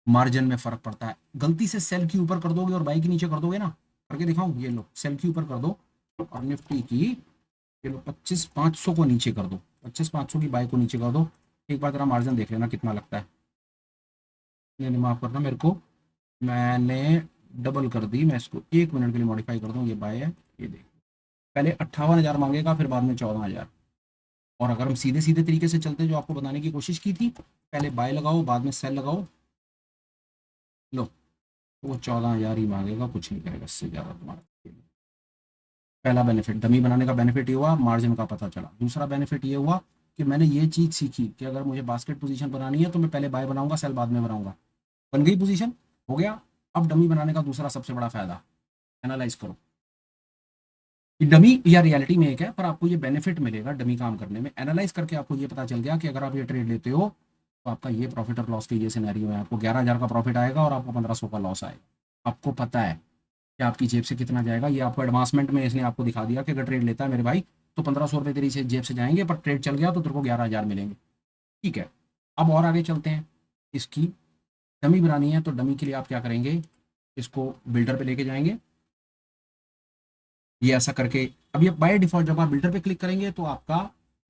मार्जिन में फर्क पड़ता है। गलती से सेल की ऊपर कर दोगे और बाय के नीचे कर दोगे ना, करके दिखाऊं, ये लो सेल की ऊपर कर दो और निफ्टी की ये लो 25,500 को नीचे कर दो, 25,500 की बाय को नीचे कर दो, एक बार तेरा मार्जिन देख लेना कितना लगता है। नहीं, माफ करना मेरे को, मैंने डबल कर दी, मैं इसको 1 मिनट के लिए मॉडिफाई कर दूं, ये बाय है, ये देख, पहले 58,000 मांगेगा, फिर बाद में 14,000। और अगर हम सीधे सीधे तरीके से चलते, जो आपको बताने की कोशिश की थी, पहले बाय लगाओ बाद में सेल लगाओ, लो, तो वो 14,000 ही मांगेगा, कुछ नहीं करेगा इससे ज़्यादा तुम्हारा। पहला बेनिफिट डमी बनाने का बेनिफिट ये हुआ, मार्जिन का पता चला। दूसरा बेनिफिट ये हुआ कि मैंने ये चीज़ सीखी कि अगर मुझे बास्केट पोजीशन बनानी है तो मैं पहले बाय बनाऊंगा, सेल बाद में बनाऊंगा। बन गई पोजीशन, हो गया। अब डमी बनाने का दूसरा सबसे बड़ा फायदा, एनालाइज करो, डमी या रियलिटी में एक है, पर आपको ये बेनिफिट मिलेगा डमी काम करने में। एनालाइज करके आपको ये पता चल गया कि अगर आप ये ट्रेड लेते हो तो आपका ये प्रॉफिट और लॉस के ये सिनेरियो है, आपको 11,000 का प्रॉफिट आएगा और आपको 1,500 का लॉस आएगा। आपको पता है कि आपकी जेब से कितना जाएगा, ये आपको एडवांसमेंट में इसने आपको दिखा दिया कि अगर ट्रेड लेता है मेरे भाई तो 1,500 रुपये तेरी जेब से जाएंगे, पर ट्रेड चल गया तो तेरे को 11,000 मिलेंगे। ठीक है, अब और आगे चलते हैं। इसकी डमी बनानी है, तो डमी के लिए आप क्या करेंगे, इसको बिल्डर पे लेके जाएंगे, ये ऐसा करके। अब ये बाय डिफॉल्ट जब आप बिल्डर पे क्लिक करेंगे तो आपका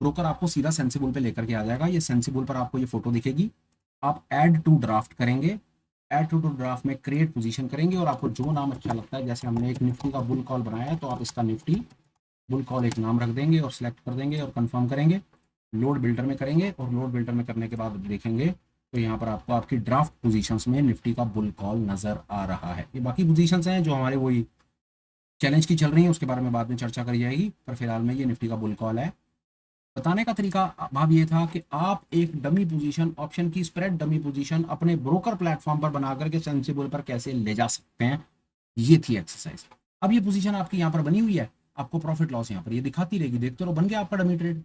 ब्रोकर आपको सीधा सेंसिबल पे लेकर के आ जाएगा। ये सेंसिबल पर आपको ये फोटो दिखेगी, आप ऐड टू ड्राफ्ट करेंगे, ऐड टू ड्राफ्ट में क्रिएट पोजीशन करेंगे और आपको जो नाम अच्छा लगता है, जैसे हमने एक निफ्टी का बुल कॉल बनाया है तो आप इसका निफ्टी बुल कॉल एक नाम रख देंगे और सिलेक्ट कर देंगे और कंफर्म करेंगे। लोड बिल्डर में करेंगे और लोड बिल्डर में करने के बाद देखेंगे तो यहाँ पर आपको आपकी ड्राफ्ट पोजीशंस में निफ्टी का बुल कॉल नजर आ रहा है। ये बाकी पोजीशंस हैं जो हमारे वही चैलेंज की चल रही है, उसके बारे में बाद में चर्चा करी जाएगी, पर फिलहाल में ये निफ्टी का बुल कॉल है। बताने का तरीका भाव ये था कि आप एक डमी पोजीशन, ऑप्शन की स्प्रेड डमी पोजीशन अपने ब्रोकर प्लेटफॉर्म पर बना करके सेंसिबल पर कैसे ले जा सकते हैं, ये थी एक्सरसाइज। अब ये पोजीशन आपकी यहाँ पर बनी हुई है, आपको प्रॉफिट लॉस यहाँ पर ये दिखाती रहेगी, देखते रहो, बन गया आपका डमी ट्रेड।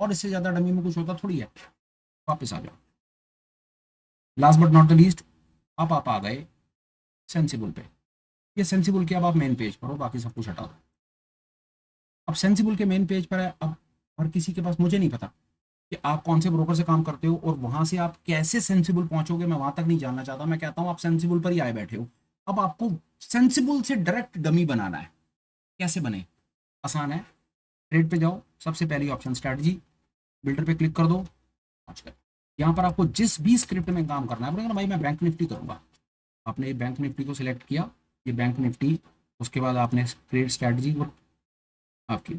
और इससे ज्यादा डमी में कुछ होता थोड़ी है। वापस आ जाओ, last but not the least, आप आ गए सेंसिबल पे। ये सेंसिबल के अब आप मेन पेज पर हो, बाकी सब कुछ हटा दो। अब सेंसिबल के मेन पेज पर है। अब हर किसी के पास, मुझे नहीं पता कि आप कौन से ब्रोकर से काम करते हो और वहां से आप कैसे सेंसिबल पहुंचोगे, मैं वहां तक नहीं जानना चाहता। मैं कहता हूं आप सेंसिबल पर ही आए बैठे हो। अब आपको सेंसिबल से डायरेक्ट डमी बनाना है। कैसे बने? आसान है। ट्रेड पे जाओ, सबसे पहली ऑप्शन स्ट्रैटेजी, बिल्डर पे क्लिक कर दो। यहाँ पर आपको जिस भी स्क्रिप्ट में काम करना है, बोलेगा ना भाई मैं बैंक निफ्टी करूंगा, आपने ये बैंक निफ्टी को सिलेक्ट किया, ये बैंक निफ्टी, उसके बाद आपने क्रिएट स्ट्रैटेजी को आपकी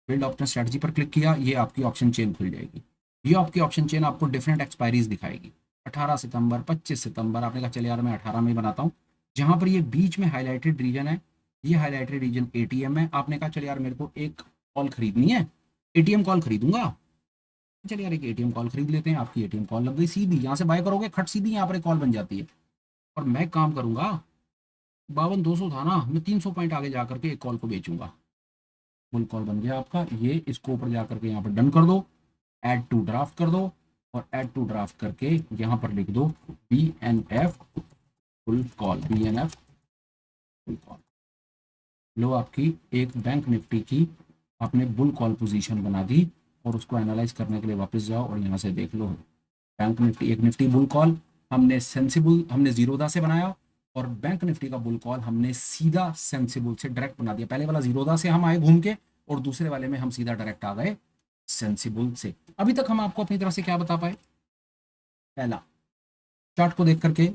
बिल्ड ऑप्शन स्ट्रैटेजी पर क्लिक किया, ये आपकी ऑप्शन चेन खुल जाएगी। ये आपकी ऑप्शन चेन आपको डिफरेंट एक्सपायरीज दिखाएगी। 18 सितंबर, 25 सितंबर, आपने कहा चल यार मैं 18 में ही बनाता हूँ। जहां पर ये बीच में हाईलाइटेड रीजन है, ये हाईलाइटेड रीजन एटीएम है। आपने कहा चल यार मेरे को एक कॉल खरीदनी है, एटीएम कॉल खरीदूंगा, चल यार एक एटीएम कॉल खरीद लेते हैं। आपकी एटीएम कॉल लग गई सीधी, यहाँ से बाय करोगे खट सीधी यहाँ पर एक कॉल बन जाती है। और मैं काम करूंगा 52,200 था ना, मैं 300 पॉइंट आगे जाकर के एक कॉल को बेचूंगा। फुल कॉल बन गया आपका। ये इसको ऊपर जाकर के यहाँ पर डन कर दो, ऐड टू ड्राफ्ट कर दो और ऐड टू ड्राफ्ट करके यहाँ पर लिख दो BNF full call, BNF full call. लो आपकी एक बैंक निफ्टी की आपने बुल कॉल पोजीशन बना दी और उसको एनालाइज करने के लिए वापस जाओ और यहाँ से देख लो बैंक निफ्टी, एक निफ्टी बुल कॉल हमने सेंसिबल, हमने जीरोधा से बनाया और बैंक निफ्टी का बुल कॉल हमने सीधा सेंसिबल से डायरेक्ट बना दिया। पहले वाला जीरोधा से हम आए घूम के और दूसरे वाले में हम सीधा डायरेक्ट आ गए सेंसिबल से। अभी तक हम आपको अपनी तरफ से क्या बता पाए? पहला, चार्ट को देख करके,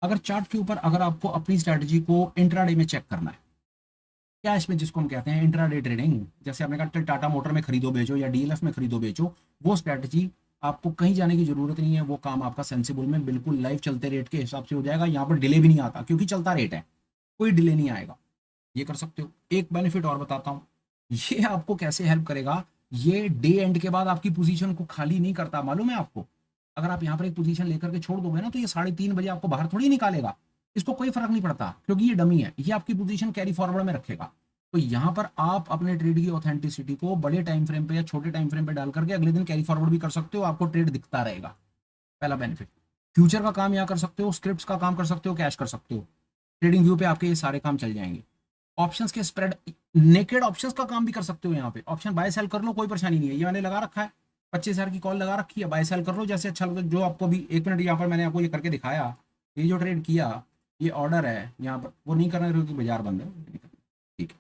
अगर चार्ट के ऊपर अगर आपको अपनी स्ट्रैटेजी को इंट्राडे में चेक करना है, क्या इसमें जिसको हम कहते हैं इंट्राडे ट्रेडिंग, जैसे आपने कहा टाटा मोटर में खरीदो बेचो या DLF में खरीदो बेचो, वो स्ट्रैटेजी आपको कहीं जाने की जरूरत नहीं है। वो काम आपका सेंसिबल में बिल्कुल लाइव चलते रेट के हिसाब से हो जाएगा। यहाँ पर डिले भी नहीं आता क्योंकि चलता रेट है, कोई डिले नहीं आएगा। ये कर सकते हो। एक बेनिफिट और बताता हूँ, ये आपको कैसे हेल्प करेगा। ये डे एंड के बाद आपकी पोजीशन को खाली नहीं करता, मालूम है आपको। अगर आप यहाँ पर एक पोजीशन लेकर के छोड़ दोगे ना तो ये 3:30 बजे आपको बाहर थोड़ी निकालेगा, इसको कोई फर्क नहीं पड़ता क्योंकि ये डमी है। ये आपकी पोजीशन कैरी फॉरवर्ड में रखेगा। तो यहाँ पर आप अपने ट्रेड की ऑथेंटिसिटी को बड़े टाइम फ्रेम पे या छोटे टाइम फ्रेम पे डाल करके अगले दिन कैरी फॉरवर्ड भी कर सकते हो, आपको ट्रेड दिखता रहेगा। पहला बेनिफिट। फ्यूचर का काम यहाँ कर सकते हो, स्क्रिप्ट्स का काम कर सकते हो, कैश कर सकते हो। ट्रेडिंग व्यू पे आपके ये सारे काम चल जाएंगे। ऑप्शंस के स्प्रेड, नेकेड ऑप्शंस का काम भी कर सकते हो। यहाँ पे ऑप्शन बाय सेल कर लो, कोई परेशानी नहीं है। ये मैंने लगा रखा है, 25,000 की कॉल लगा रखी है, बाय सेल कर लो जैसे अच्छा लगता है। जो आपको भी 1 मिनट यहाँ पर मैंने आपको ये करके दिखाया, ये जो ट्रेड किया, ये ऑर्डर है यहाँ पर, वो नहीं करना क्योंकि बाजार बंद है। ठीक है।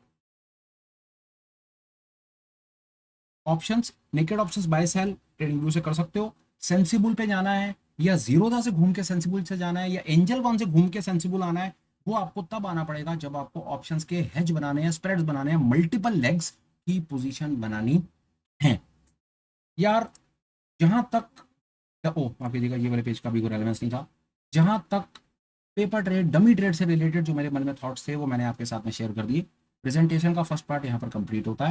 Options, naked options buy sell trading view से कर सकते हो। सेंसिबल पे जाना है या जीरोधा से घूम के सेंसिबल से जाना है या एंजल वन से घूम के सेंसिबल आना है, वो आपको तब आना पड़ेगा जब आपको ऑप्शंस के हेज बनाने हैं, स्प्रेड्स बनाने हैं, मल्टीपल लेग्स की पोजीशन बनानी है। यार जहां तक, ओ माफ कीजिएगा, ये वाले पेज का भी कोई रेलेवेंस नहीं था। जहां तक पेपर ट्रेड, डमी ट्रेड से रिलेटेड जो मेरे मन में थॉट्स थे वो मैंने आपके साथ में शेयर कर दिए। प्रेजेंटेशन का फर्स्ट पार्ट यहाँ पर कंप्लीट होता है।